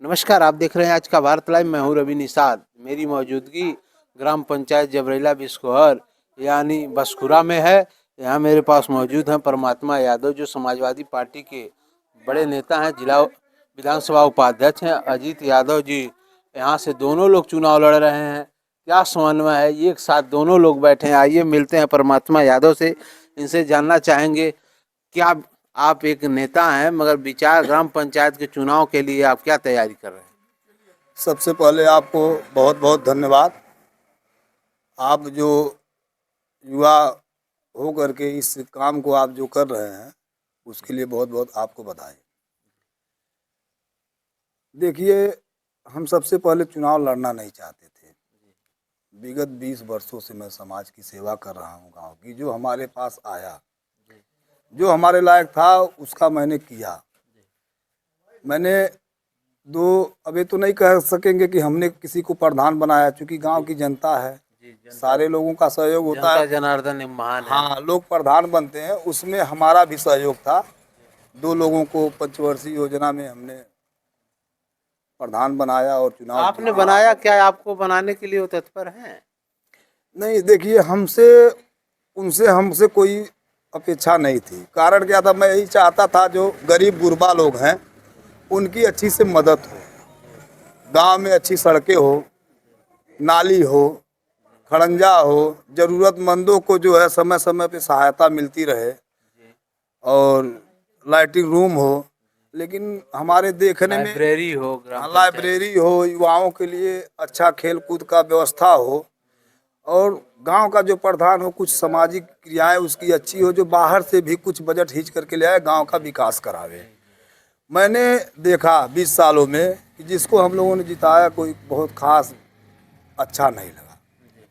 नमस्कार, आप देख रहे हैं आज का भारत लाइव। मैं हूं रवि निषाद। मेरी मौजूदगी ग्राम पंचायत जबरेला बिस्कोहर यानी बसखुरा में है। यहाँ मेरे पास मौजूद हैं परमात्मा यादव, जो समाजवादी पार्टी के बड़े नेता हैं, जिला विधानसभा उपाध्यक्ष हैं। अजीत यादव जी यहाँ से दोनों लोग चुनाव लड़ रहे हैं। क्या समन्वय है, एक साथ दोनों लोग बैठे हैं। आइए मिलते हैं परमात्मा यादव से, इनसे जानना चाहेंगे क्या आप एक नेता हैं, मगर विचार ग्राम पंचायत के चुनाव के लिए आप क्या तैयारी कर रहे हैं? सबसे पहले आपको बहुत बहुत धन्यवाद। आप जो युवा हो करके इस काम को आप जो कर रहे हैं उसके लिए बहुत बहुत आपको बधाई। देखिए, हम सबसे पहले चुनाव लड़ना नहीं चाहते थे। विगत 20 वर्षों से मैं समाज की सेवा कर रहा हूँ। गांव की जो हमारे पास आया, जो हमारे लायक था, उसका मैंने किया। मैंने अभी तो नहीं कह सकेंगे कि हमने किसी को प्रधान बनाया, क्योंकि गांव की जनता है, सारे लोगों का सहयोग होता है। जनार्दन महान है। हाँ, लोग प्रधान बनते हैं, उसमें हमारा भी सहयोग था। 2 लोगों को पंचवर्षीय योजना में हमने प्रधान बनाया और चुनाव आपने बनाया, क्या आपको बनाने के लिए वो तत्पर हैं? नहीं, देखिए, हमसे कोई अपेक्षा नहीं थी। कारण क्या था, मैं यही चाहता था जो गरीब गुरबा लोग हैं उनकी अच्छी से मदद हो, गांव में अच्छी सड़कें हो, नाली हो, खड़ंजा हो, ज़रूरतमंदों को जो है समय समय पे सहायता मिलती रहे और लाइटिंग रूम हो। लेकिन हमारे देखने में लाइब्रेरी हो, ग्राम पंचायत लाइब्रेरी हो, युवाओं के लिए अच्छा खेल कूद का व्यवस्था हो, और गांव का जो प्रधान हो कुछ सामाजिक क्रियाएं उसकी अच्छी हो, जो बाहर से भी कुछ बजट खींच करके ले आए, गांव का विकास करावे। मैंने देखा 20 सालों में कि जिसको हम लोगों ने जिताया कोई बहुत खास अच्छा नहीं लगा।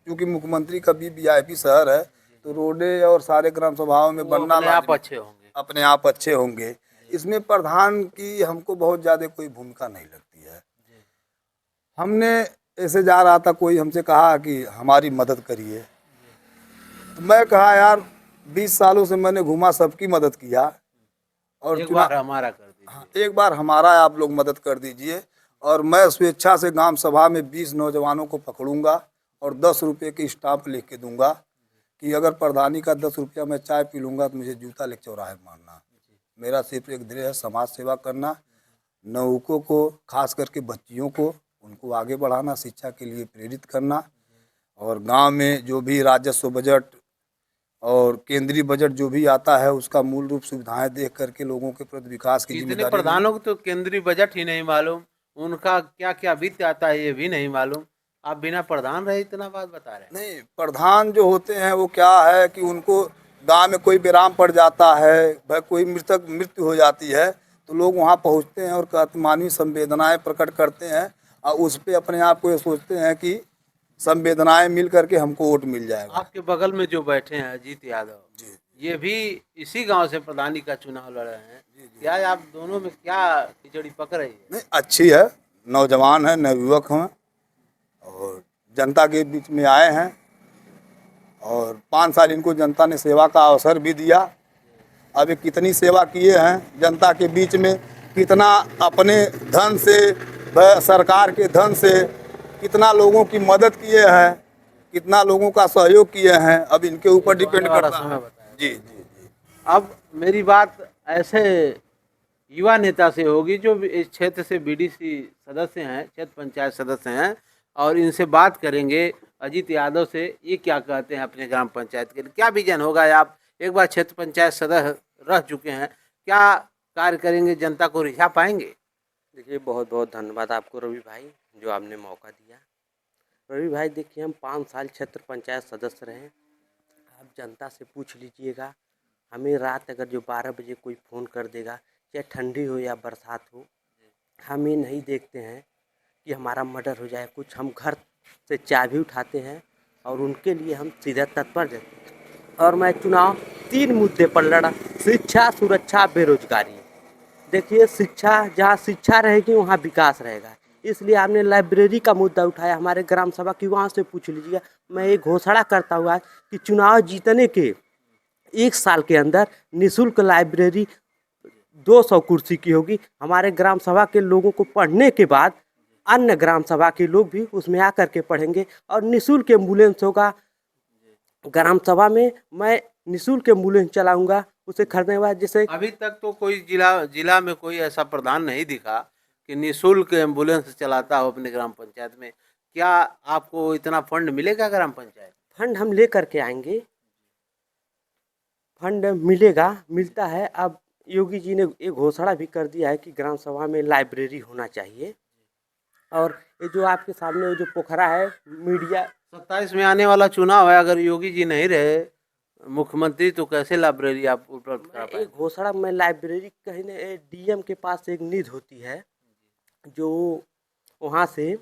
क्योंकि मुख्यमंत्री का भी वीआईपी शहर है, तो रोडे और सारे ग्राम सभाओं में बनना आप अच्छे होंगे। अपने आप अच्छे होंगे। इसमें प्रधान की हमको बहुत ज़्यादा कोई भूमिका नहीं लगती है। हमने ऐसे जा रहा था, कोई हमसे कहा कि हमारी मदद करिए, तो मैं कहा यार 20 सालों से मैंने घूमा, सबकी मदद किया, और एक बार हमारा कर दीजिए। हाँ, एक बार हमारा आप लोग मदद कर दीजिए। और मैं स्वेच्छा से ग्राम सभा में 20 नौजवानों को पकड़ूंगा और 10 रुपये की स्टाम्प लिख के दूंगा कि अगर प्रधानी का 10 रुपया मैं चाय पी लूँगा तो मुझे जूता लेके चौराहे मारना। मेरा सिर्फ एक ध्येय है, समाज सेवा करना, नौकों को, खास करके बच्चियों को, उनको आगे बढ़ाना, शिक्षा के लिए प्रेरित करना, और गांव में जो भी राजस्व बजट और केंद्रीय बजट जो भी आता है उसका मूल रूप सुविधाएं देख करके लोगों के प्रति विकास की इतने जिम्मेदारी। प्रधानों को तो केंद्रीय बजट ही नहीं मालूम, उनका क्या क्या वित्त आता है ये भी नहीं मालूम। आप बिना प्रधान रहे इतना बात बता रहे हैं। नहीं, प्रधान जो होते हैं वो क्या है कि उनको गांव में कोई विराम पड़ जाता है, भाई कोई मृत्यु हो जाती है, तो लोग वहां पहुंचते हैं और मानवीय संवेदनाएं प्रकट करते हैं, और उस पर अपने आप को ये सोचते हैं कि संवेदनाएं मिल करके हमको वोट मिल जाएगा। आपके बगल में जो बैठे हैं अजीत यादव जी, ये भी इसी गांव से प्रधानी का चुनाव लड़ रहे हैं। क्या आप दोनों में क्या खिचड़ी पक रही है? नहीं, अच्छी है, नौजवान है, नवयुवक हैं, और जनता के बीच में आए हैं, और 5 साल इनको जनता ने सेवा का अवसर भी दिया। अभी कितनी सेवा किए हैं जनता के बीच में, कितना अपने धन से, सरकार के धन से कितना लोगों की मदद किए हैं, कितना लोगों का सहयोग किए हैं, अब इनके ऊपर डिपेंड करता है। जी जी जी। अब मेरी बात ऐसे युवा नेता से होगी जो इस क्षेत्र से बीडीसी सदस्य हैं, क्षेत्र पंचायत सदस्य हैं, और इनसे बात करेंगे अजीत यादव से। ये क्या कहते हैं अपने ग्राम पंचायत के लिए, क्या विजन होगा? आप एक बार क्षेत्र पंचायत सदस्य रह चुके हैं, क्या कार्य करेंगे, जनता को रिझा पाएंगे? देखिए, बहुत बहुत धन्यवाद आपको रवि भाई, जो आपने मौका दिया। रवि भाई, देखिए, हम 5 साल क्षेत्र पंचायत सदस्य रहे। आप जनता से पूछ लीजिएगा, हमें रात अगर जो 12 बजे कोई फ़ोन कर देगा, चाहे ठंडी हो या बरसात हो, हम ये नहीं देखते हैं कि हमारा मर्डर हो जाए कुछ। हम घर से चाबी उठाते हैं और उनके लिए हम सीधा तत्पर रहते हैं। और मैं चुनाव 3 मुद्दे पर लड़ा: शिक्षा, सुरक्षा, बेरोजगारी। देखिए, शिक्षा, जहाँ शिक्षा रहेगी वहाँ विकास रहेगा, इसलिए आपने लाइब्रेरी का मुद्दा उठाया। हमारे ग्राम सभा की वहाँ से पूछ लीजिएगा। मैं ये घोषणा करता हुआ कि चुनाव जीतने के 1 साल के अंदर निःशुल्क लाइब्रेरी 200 कुर्सी की होगी। हमारे ग्राम सभा के लोगों को पढ़ने के बाद अन्य ग्राम सभा के लोग भी उसमें आकर के पढ़ेंगे और निःशुल्क एम्बुलेंस होगा। ग्राम सभा में मैं निःशुल्क एम्बुलेंस चलाऊंगा उसे खरीदने के बाद। जैसे अभी तक तो कोई जिला में कोई ऐसा प्रधान नहीं दिखा कि निःशुल्क एम्बुलेंस चलाता हो अपने ग्राम पंचायत में। क्या आपको इतना फंड मिलेगा ग्राम पंचायत? फंड हम ले करके आएंगे, फंड मिलेगा, मिलता है। अब योगी जी ने एक घोषणा भी कर दिया है कि ग्राम सभा में लाइब्रेरी होना चाहिए। और ये जो आपके सामने वो जो पोखरा है, मीडिया 27 में आने वाला चुनाव है, अगर योगी जी नहीं रहे मुख्यमंत्री तो कैसे लाइब्रेरी आप उपलब्ध करा पाएंगे? एक घोषणा में लाइब्रेरी कहीं ने डीएम के पास एक निधि होती है जो वहाँ से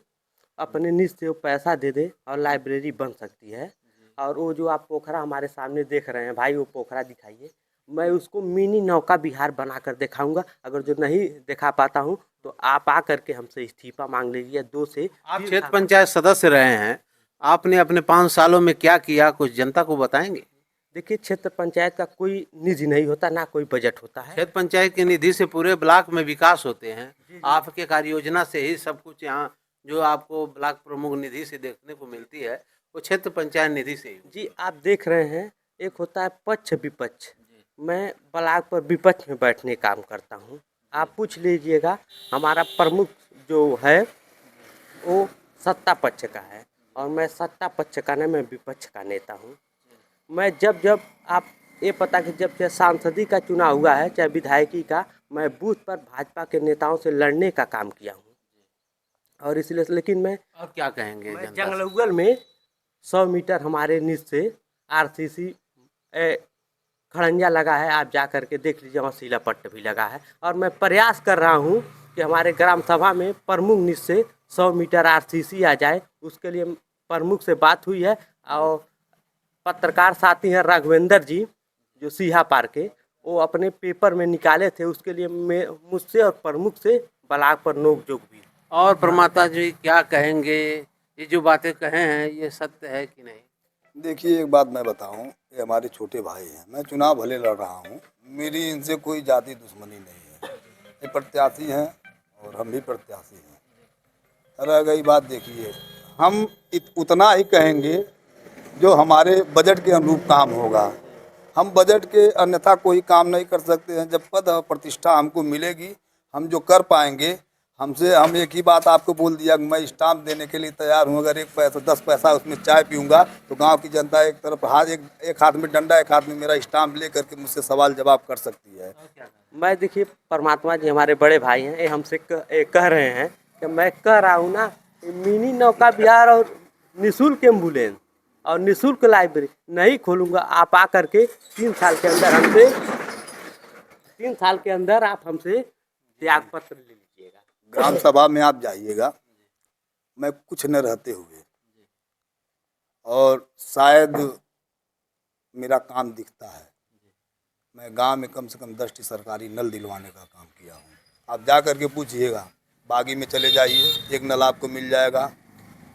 अपने निधि से वो पैसा दे दे और लाइब्रेरी बन सकती है। और वो जो आप पोखरा हमारे सामने देख रहे हैं भाई, वो पोखरा दिखाइए, मैं उसको मिनी नौका विहार बना कर दिखाऊंगा। अगर जो नहीं दिखा पाता हूँ तो आप आ करके हमसे इस्तीफा मांग लीजिए। 2 से आप 3 क्षेत्र साल पंचायत सदस्य रहे हैं, आपने अपने 5 सालों में क्या किया, कुछ जनता को बताएंगे? देखिए, क्षेत्र पंचायत का कोई निधि नहीं होता, ना कोई बजट होता है। क्षेत्र पंचायत की निधि से पूरे ब्लॉक में विकास होते हैं। आपके कार्य योजना से ही सब कुछ यहाँ जो आपको ब्लॉक प्रमुख निधि से देखने को मिलती है वो क्षेत्र पंचायत निधि से ही। जी, आप देख रहे हैं, एक होता है पक्ष विपक्ष। मैं ब्लॉक पर विपक्ष में बैठने काम करता हूँ। आप पूछ लीजिएगा, हमारा प्रमुख जो है वो सत्ता पक्ष का है और मैं सत्ता पक्ष का नहीं, मैं विपक्ष का नेता हूँ। मैं जब आप ये पता कि जब से सांसदी का चुनाव हुआ है चाहे विधायकी का, मैं बूथ पर भाजपा के नेताओं से लड़ने का काम किया हूँ। और इसलिए लेकिन मैं और क्या कहेंगे जनता से? जंगलउगल में 100 मीटर हमारे निज से आरसीसी खड़ंजा लगा है, आप जा कर के देख लीजिए, वहाँ शिलापट्ट भी लगा है। और मैं प्रयास कर रहा हूँ कि हमारे ग्राम सभा में प्रमुख निज से 100 मीटर आरसीसी आ जाए। उसके लिए प्रमुख से बात हुई है और पत्रकार साथी हैं राघवेंद्र जी जो सिहा पार के, वो अपने पेपर में निकाले थे। उसके लिए मैं मुझसे और प्रमुख से ब्लॉक पर नोकझोंक भी। और प्रमाता जी क्या कहेंगे, ये जो बातें कहे हैं ये सत्य है कि नहीं? देखिए, एक बात मैं बताऊं, ये हमारे छोटे भाई हैं। मैं चुनाव भले लड़ रहा हूं, मेरी इनसे कोई जाति दुश्मनी नहीं है। ये प्रत्याशी हैं और हम भी प्रत्याशी हैं। रह गई बात, देखिए, हम उतना ही कहेंगे जो हमारे बजट के अनुरूप काम होगा। हम बजट के अन्यथा कोई काम नहीं कर सकते हैं। जब पद और प्रतिष्ठा हमको मिलेगी, हम जो कर पाएंगे, हमसे हम एक ही बात आपको बोल दिया कि मैं स्टाम्प देने के लिए तैयार हूँ। अगर 1 पैसा 10 पैसा उसमें चाय पीऊँगा तो गांव की जनता एक तरफ एक हाथ में डंडा, एक हाथ में मेरा स्टाम्प ले करके मुझसे सवाल जवाब कर सकती है। मैं देखिए, परमात्मा जी हमारे बड़े भाई हैं, ये हमसे कह रहे हैं कि मैं कह रहा हूँ ना, मिनी नौका विहार और निःशुल्क एम्बुलेंस और निःशुल्क लाइब्रेरी नहीं खोलूँगा। आप आ करके 3 साल के अंदर हमसे 3 साल के अंदर आप हमसे त्याग पत्र ले लीजिएगा। ग्राम सभा में आप जाइएगा, मैं कुछ न रहते हुए, और शायद मेरा काम दिखता है। मैं गांव में कम से कम 10 सरकारी नल दिलवाने का काम किया हूँ। आप जा करके पूछिएगा, बागी में चले जाइए, एक नल आपको मिल जाएगा।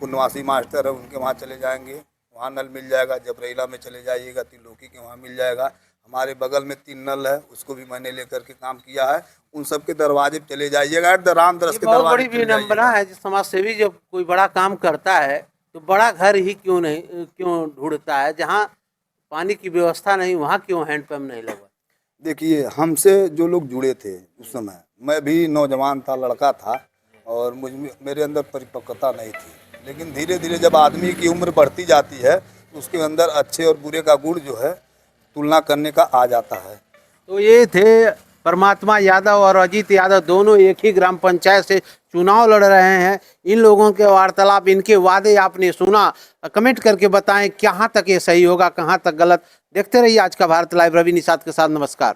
पुनवासी मास्टर है, उनके वहाँ चले जाएंगे, वहाँ नल मिल जाएगा। जबरेला में चले जाइएगा, त्रिलोकी के वहाँ मिल जाएगा। हमारे बगल में 3 नल है, उसको भी मैंने लेकर के काम किया है। उन सब के दरवाजे पे चले जाइएगा, रामदरस के बहुत दरवाजे बड़ी पे चले विडंबना जाइएगा। है कि समाज सेवी जब कोई बड़ा काम करता है तो बड़ा घर ही क्यों ढूंढता है, जहाँ पानी की व्यवस्था नहीं वहाँ क्यों हैंडपंप नहीं लगा? देखिए, हमसे जो लोग जुड़े थे उस समय, मैं भी नौजवान था, लड़का था, और मेरे अंदर परिपक्वता नहीं थी। लेकिन धीरे धीरे जब आदमी की उम्र बढ़ती जाती है तो उसके अंदर अच्छे और बुरे का गुण जो है तुलना करने का आ जाता है। तो ये थे परमात्मा यादव और अजीत यादव, दोनों एक ही ग्राम पंचायत से चुनाव लड़ रहे हैं। इन लोगों के वार्तालाप, इनके वादे आपने सुना। कमेंट करके बताएं कहाँ तक ये सही होगा, कहाँ तक गलत। देखते रहिए आज का भारत लाइव। रवि निषाद के साथ, नमस्कार।